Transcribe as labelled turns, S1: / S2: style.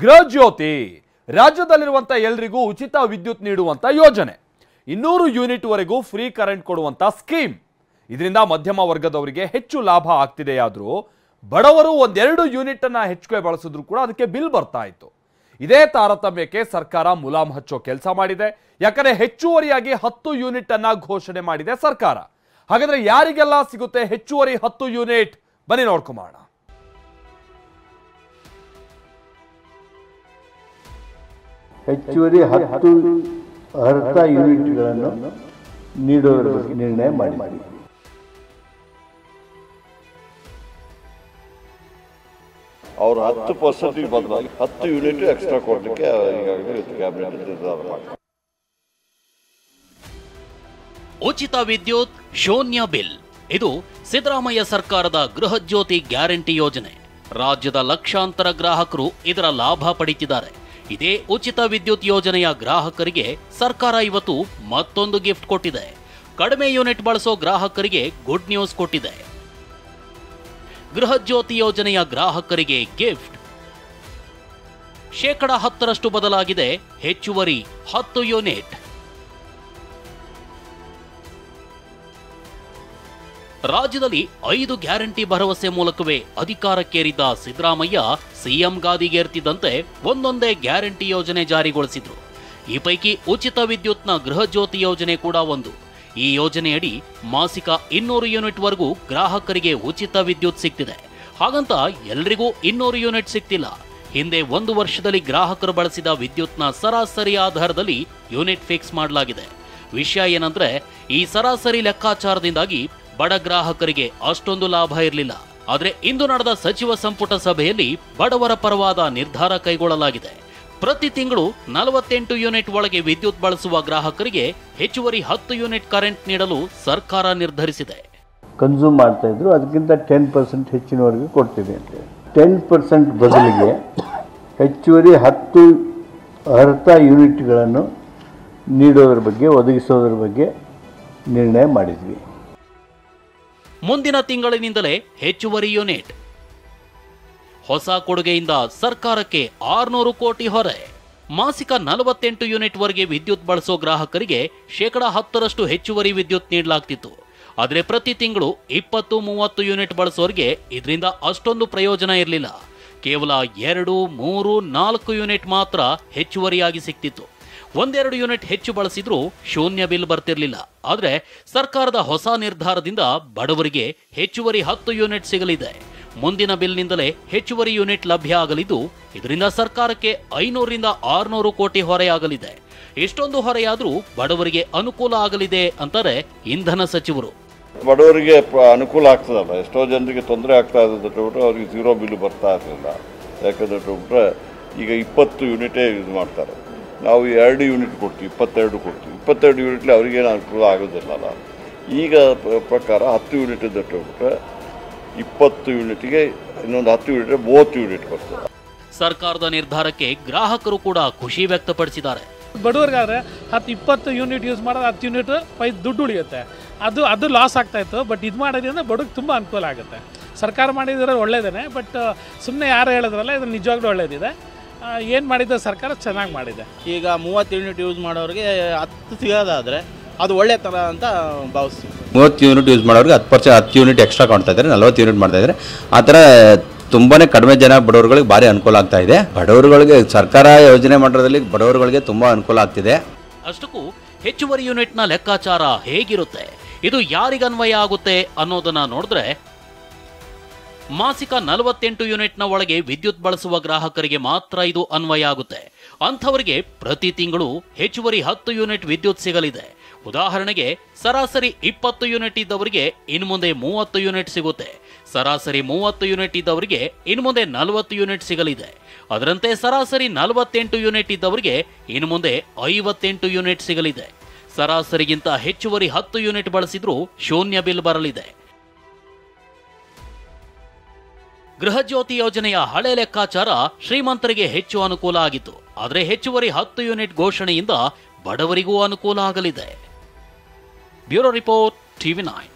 S1: ಗೃಹಜ್ಯೋತಿ ರಾಜ್ಯದಲ್ಲಿರುವಂತ ಎಲ್ಲರಿಗೂ ಉಚಿತ ವಿದ್ಯುತ್ ನೀಡುವಂತ ಯೋಜನೆ 200 ಯೂನಿಟ್ ವರೆಗೂ ಫ್ರೀ ಕರೆಂಟ್ ಕೊಡುವಂತ ಸ್ಕೀಮ್. ಇದರಿಂದ ಮಧ್ಯಮ ವರ್ಗದವರಿಗೆ ಹೆಚ್ಚು ಲಾಭ ಆಗ್ತಿದೆಯಾದರೂ ಬಡವರು ಒಂದೆರಡು ಯೂನಿಟ್ ಅನ್ನ ಹೆಚ್ಚಿಗೆ ಬಳಸಿದ್ರು ಕೂಡ ಅದಕ್ಕೆ ಬಿಲ್ ಬರ್ತಾ ಇತ್ತು. ಇದೇ ತಾರತಮ್ಯಕ್ಕೆ ಸರ್ಕಾರ ಮುಲಾಮ್ ಹಚ್ಚೋ ಕೆಲಸ ಮಾಡಿದೆ. ಯಾಕಂದ್ರೆ ಹೆಚ್ಚುವರಿಯಾಗಿ 10 ಯೂನಿಟ್ ಅನ್ನ ಘೋಷಣೆ ಮಾಡಿದೆ ಸರ್ಕಾರ. ಹಾಗಾದ್ರೆ ಯಾರಿಗೆಲ್ಲ ಸಿಗುತ್ತೆ ಹೆಚ್ಚುವರಿ 10 ಯೂನಿಟ್? ಬನ್ನಿ ನೋಡ್ಕೊಂಬೋಣ.
S2: ಹೆಚ್ಚುವರಿ 10 ಅರ್ಧ ಯೂನಿಟ್ಗಳನ್ನು ನೀಡುವುದರ ಬಗ್ಗೆ ನಿರ್ಣಯ ಮಾಡಿ
S3: ಅವರು 10% ಬದಲಾಗಿ 10 ಯೂನಿಟ್ ಎಕ್ಸ್ಟ್ರಾ ಕೊಡಲಿಕ್ಕೆ ಈಗಾಗಲೇ ಕ್ಯಾಬಿನೆಟ್ ನಿರ್ಧಾರ ಮಾಡಿದೆ.
S4: ಉಚಿತ ವಿದ್ಯುತ್ ಶೂನ್ಯ ಬಿಲ್. ಇದು ಸಿದ್ದರಾಮಯ್ಯ ಸರ್ಕಾರದ ಗೃಹಜ್ಯೋತಿ ಗ್ಯಾರಂಟಿ ಯೋಜನೆ. ರಾಜ್ಯದ ಲಕ್ಷಾಂತರ ಗ್ರಾಹಕರು ಇದರ ಲಾಭ ಪಡೆಯುತ್ತಿದ್ದಾರೆ. ಇದೇ ಉಚಿತ ವಿದ್ಯುತ್ ಯೋಜನೆಯ ಗ್ರಾಹಕರಿಗೆ ಸರ್ಕಾರ ಇವತ್ತು ಮತ್ತೊಂದು ಗಿಫ್ಟ್ ಕೊಟ್ಟಿದೆ. ಕಡಿಮೆ ಯೂನಿಟ್ ಬಳಸೋ ಗ್ರಾಹಕರಿಗೆ ಗುಡ್ ನ್ಯೂಸ್ ಕೊಟ್ಟಿದೆ. ಗೃಹಜ್ಯೋತಿ ಯೋಜನೆಯ ಗ್ರಾಹಕರಿಗೆ ಗಿಫ್ಟ್. 10% ಬದಲಾಗಿದೆ ಹೆಚ್ಚುವರಿ 10 ಯೂನಿಟ್. ರಾಜ್ಯದಲ್ಲಿ 5 ಗ್ಯಾರಂಟಿ ಭರವಸೆ ಮೂಲಕವೇ ಅಧಿಕಾರಕ್ಕೇರಿದ್ದ ಸಿದ್ದರಾಮಯ್ಯ ಸಿಎಂ ಗಾದಿಗೇರ್ತಿದ್ದಂತೆ ಒಂದೊಂದೇ ಗ್ಯಾರಂಟಿ ಯೋಜನೆ ಜಾರಿಗೊಳಿಸಿದ್ರು. ಈ ಪೈಕಿ ಉಚಿತ ವಿದ್ಯುತ್ನ ಗೃಹಜ್ಯೋತಿ ಯೋಜನೆ ಕೂಡ ಒಂದು. ಈ ಯೋಜನೆಯಡಿ ಮಾಸಿಕ 200 ಯೂನಿಟ್ ವರೆಗೂ ಗ್ರಾಹಕರಿಗೆ ಉಚಿತ ವಿದ್ಯುತ್ ಸಿಗ್ತಿದೆ. ಹಾಗಂತ ಎಲ್ರಿಗೂ 200 ಯೂನಿಟ್ ಸಿಗ್ತಿಲ್ಲ. ಹಿಂದೆ 1 ವರ್ಷದಲ್ಲಿ ಗ್ರಾಹಕರು ಬಳಸಿದ ವಿದ್ಯುತ್ನ ಸರಾಸರಿ ಆಧಾರದಲ್ಲಿ ಯೂನಿಟ್ ಫಿಕ್ಸ್ ಮಾಡಲಾಗಿದೆ. ವಿಷಯ ಏನಂದ್ರೆ ಈ ಸರಾಸರಿ ಲೆಕ್ಕಾಚಾರದಿಂದಾಗಿ ಬಡ ಗ್ರಾಹಕರಿಗೆ ಅಷ್ಟೊಂದು ಲಾಭ ಇರಲಿಲ್ಲ. ಆದರೆ ಇಂದು ನಡೆದ ಸಚಿವ ಸಂಪುಟ ಸಭೆಯಲ್ಲಿ ಬಡವರ ಪರವಾದ ನಿರ್ಧಾರ ಕೈಗೊಳ್ಳಲಾಗಿದೆ. ಪ್ರತಿ ತಿಂಗಳು 48 ಯೂನಿಟ್ ಒಳಗೆ ವಿದ್ಯುತ್ ಬಳಸುವ ಗ್ರಾಹಕರಿಗೆ ಹೆಚ್ಚುವರಿ 10 ಯೂನಿಟ್ ಕರೆಂಟ್ ನೀಡಲು ಸರ್ಕಾರ ನಿರ್ಧರಿಸಿದೆ.
S2: ಕನ್ಸ್ಯೂಮ್ ಮಾಡ್ತಾ ಇದ್ರು, ಅದಕ್ಕಿಂತ 10% ಹೆಚ್ಚಿನವರೆಗೆ ಕೊಡ್ತೀವಿ ಅಂತ. 10% ಬದಲಿಗೆ ಹೆಚ್ಚುವರಿ 10 ಅರ್ಧ ಯೂನಿಟ್ಗಳನ್ನು ನೀಡೋದ್ರ ಬಗ್ಗೆ, ಒದಗಿಸೋದ್ರ ಬಗ್ಗೆ ನಿರ್ಣಯ ಮಾಡಿದ್ವಿ.
S4: ಮುಂದಿನ ತಿಂಗಳಿನಿಂದಲೇ ಹೆಚ್ಚುವರಿ ಯೂನಿಟ್. ಹೊಸ ಕೊಡುಗೆಯಿಂದ ಸರ್ಕಾರಕ್ಕೆ 600 ಕೋಟಿ ಹೊರೆ. ಮಾಸಿಕ 48 ಯೂನಿಟ್ ವರೆಗೆ ವಿದ್ಯುತ್ ಬಳಸೋ ಗ್ರಾಹಕರಿಗೆ 10% ಹೆಚ್ಚುವರಿ ವಿದ್ಯುತ್ ನೀಡಲಾಗ್ತಿತ್ತು. ಆದರೆ ಪ್ರತಿ ತಿಂಗಳು 20-30 ಯೂನಿಟ್ ಬಳಸೋರಿಗೆ ಇದರಿಂದ ಅಷ್ಟೊಂದು ಪ್ರಯೋಜನ ಇರಲಿಲ್ಲ. ಕೇವಲ 2, 3, 4 ಯೂನಿಟ್ ಮಾತ್ರ ಹೆಚ್ಚುವರಿಯಾಗಿ ಸಿಗ್ತಿತ್ತು. 1-2 ಯೂನಿಟ್ ಹೆಚ್ಚು ಬಳಸಿದ್ರೂ ಶೂನ್ಯ ಬಿಲ್ ಬರ್ತಿರ್ಲಿಲ್ಲ. ಆದರೆ ಸರ್ಕಾರದ ಹೊಸ ನಿರ್ಧಾರದಿಂದ ಬಡವರಿಗೆ ಹೆಚ್ಚುವರಿ 10 ಯೂನಿಟ್ ಸಿಗಲಿದೆ. ಮುಂದಿನ ಬಿಲ್ನಿಂದಲೇ ಹೆಚ್ಚುವರಿ ಯೂನಿಟ್ ಲಭ್ಯ ಆಗಲಿದ್ದು, ಇದರಿಂದ ಸರ್ಕಾರಕ್ಕೆ 500-600 ಕೋಟಿ ಹೊರೆಯಾಗಲಿದೆ. ಇಷ್ಟೊಂದು ಹೊರೆಯಾದರೂ ಬಡವರಿಗೆ ಅನುಕೂಲ ಆಗಲಿದೆ ಅಂತಾರೆ ಇಂಧನ ಸಚಿವರು.
S3: ಬಡವರಿಗೆ ಅನುಕೂಲ ಆಗ್ತದಲ್ಲ, ಎಷ್ಟೋ ಜನರಿಗೆ ತೊಂದರೆ ಆಗ್ತಾ ಇದ್ಬಿಟ್ರೆ ಅವ್ರಿಗೆ 0 ಬಿಲ್ ಬರ್ತಾ ಇರಲಿಲ್ಲ. ಯಾಕಂದ್ರೆ ಈಗ 20 ಯೂನಿಟೇ ಯೂಸ್ ಮಾಡ್ತಾರೆ. ನಾವು 2 ಯೂನಿಟ್ ಕೊಡ್ತೀವಿ, 22 ಕೊಡ್ತೀವಿ. 22 ಯೂನಿಟ್ಲಿ ಅವ್ರಿಗೇನು ಅನುಕೂಲ ಆಗೋದಿಲ್ಲಲ್ಲ. ಈಗ ಪ್ರಕಾರ 10 ಯೂನಿಟ್ ಬಿಟ್ಟರೆ 20 ಯೂನಿಟ್ಗೆ ಇನ್ನೊಂದು 10 ಯೂನಿಟ್ 30 ಯೂನಿಟ್ ಬರ್ತದೆ.
S4: ಸರ್ಕಾರದ ನಿರ್ಧಾರಕ್ಕೆ ಗ್ರಾಹಕರು ಕೂಡ ಖುಷಿ ವ್ಯಕ್ತಪಡಿಸಿದ್ದಾರೆ.
S5: ಬಡವರಿಗಾದ್ರೆ 10-20 ಯೂನಿಟ್ ಯೂಸ್ ಮಾಡೋದು 10 ಯೂನಿಟ್ ದುಡ್ಡು ಉಳಿಯುತ್ತೆ. ಅದು ಲಾಸ್ ಆಗ್ತಾ ಇತ್ತು. ಬಟ್ ಇದು ಮಾಡೋದ್ರಿಂದ ಬಡವ್ರಿಗೆ ತುಂಬ ಅನುಕೂಲ ಆಗುತ್ತೆ. ಸರ್ಕಾರ ಮಾಡಿದ್ರೆ ಒಳ್ಳೇದೇ. ಬಟ್ ಸುಮ್ಮನೆ ಯಾರು ಹೇಳಿದ್ರಲ್ಲ, ಇದು ನಿಜವಾಗ್ಲೂ ಒಳ್ಳೇದಿದೆ. ಏನು ಮಾಡಿದ ಸರ್ಕಾರ ಚೆನ್ನಾಗಿ ಮಾಡಿದೆ.
S6: ಈಗ 30 ಯೂನಿಟ್ ಯೂಸ್ ಮಾಡೋರಿಗೆ 10 ಸಿಗೋದಾದರೆ ಅದು ಒಳ್ಳೆ ಥರ ಅಂತ ಭಾವಿಸ್ತೀವಿ.
S7: 30 ಯೂನಿಟ್ ಯೂಸ್ ಮಾಡೋರಿಗೆ 10 ಯೂನಿಟ್ ಎಕ್ಸ್ಟ್ರಾ ಕಾಣ್ತಾ ಇದ್ದಾರೆ, 40 ಯೂನಿಟ್ ಮಾಡ್ತಾ ಇದ್ದಾರೆ. ಆ ಥರ ತುಂಬಾ ಕಡಿಮೆ ಜನ ಬಡವರುಗಳಿಗೆ ಭಾರಿ ಅನುಕೂಲ ಆಗ್ತಾ ಇದೆ. ಬಡವರುಗಳಿಗೆ ಸರ್ಕಾರ ಯೋಜನೆ ಮಾಡೋದ್ರಲ್ಲಿ ಬಡವರುಗಳಿಗೆ ತುಂಬ ಅನುಕೂಲ ಆಗ್ತಿದೆ.
S4: ಅಷ್ಟಕ್ಕೂ ಹೆಚ್ಚುವರಿ ಯೂನಿಟ್ನ ಲೆಕ್ಕಾಚಾರ ಹೇಗಿರುತ್ತೆ, ಇದು ಯಾರಿಗನ್ವಯ ಆಗುತ್ತೆ ಅನ್ನೋದನ್ನ ನೋಡಿದ್ರೆ, ಮಾಸಿಕ 48 ಯೂನಿಟ್ನ ಒಳಗೆ ವಿದ್ಯುತ್ ಬಳಸುವ ಗ್ರಾಹಕರಿಗೆ ಮಾತ್ರ ಇದು ಅನ್ವಯ ಆಗುತ್ತೆ. ಅಂಥವರಿಗೆ ಪ್ರತಿ ತಿಂಗಳು ಹೆಚ್ಚುವರಿ 10 ಯೂನಿಟ್ ವಿದ್ಯುತ್ ಸಿಗಲಿದೆ. ಉದಾಹರಣೆಗೆ ಸರಾಸರಿ 20 ಯೂನಿಟ್ ಇದ್ದವರಿಗೆ ಇನ್ನು ಮುಂದೆ 30 ಯೂನಿಟ್ ಸಿಗುತ್ತೆ. ಸರಾಸರಿ 30 ಯೂನಿಟ್ ಇದ್ದವರಿಗೆ ಇನ್ನು ಮುಂದೆ 40 ಯೂನಿಟ್ ಸಿಗಲಿದೆ. ಅದರಂತೆ ಸರಾಸರಿ 48 ಯೂನಿಟ್ ಇದ್ದವರಿಗೆ ಇನ್ನು ಮುಂದೆ 58 ಯೂನಿಟ್ ಸಿಗಲಿದೆ. ಸರಾಸರಿಗಿಂತ ಹೆಚ್ಚುವರಿ 10 ಯೂನಿಟ್ ಬಳಸಿದ್ರೂ ಶೂನ್ಯ ಬಿಲ್ ಬರಲಿದೆ. ಗೃಹಜ್ಯೋತಿ ಯೋಜನೆಯ ಹಳೆ ಲೆಕ್ಕಾಚಾರ ಶ್ರೀಮಂತರಿಗೆ ಹೆಚ್ಚು ಅನುಕೂಲ ಆಗಿತ್ತು. ಆದರೆ ಹೆಚ್ಚುವರಿ 10 ಯೂನಿಟ್ ಘೋಷಣೆಯಿಂದ ಬಡವರಿಗೂ ಅನುಕೂಲ ಆಗಲಿದೆ. Bureau report, TV9.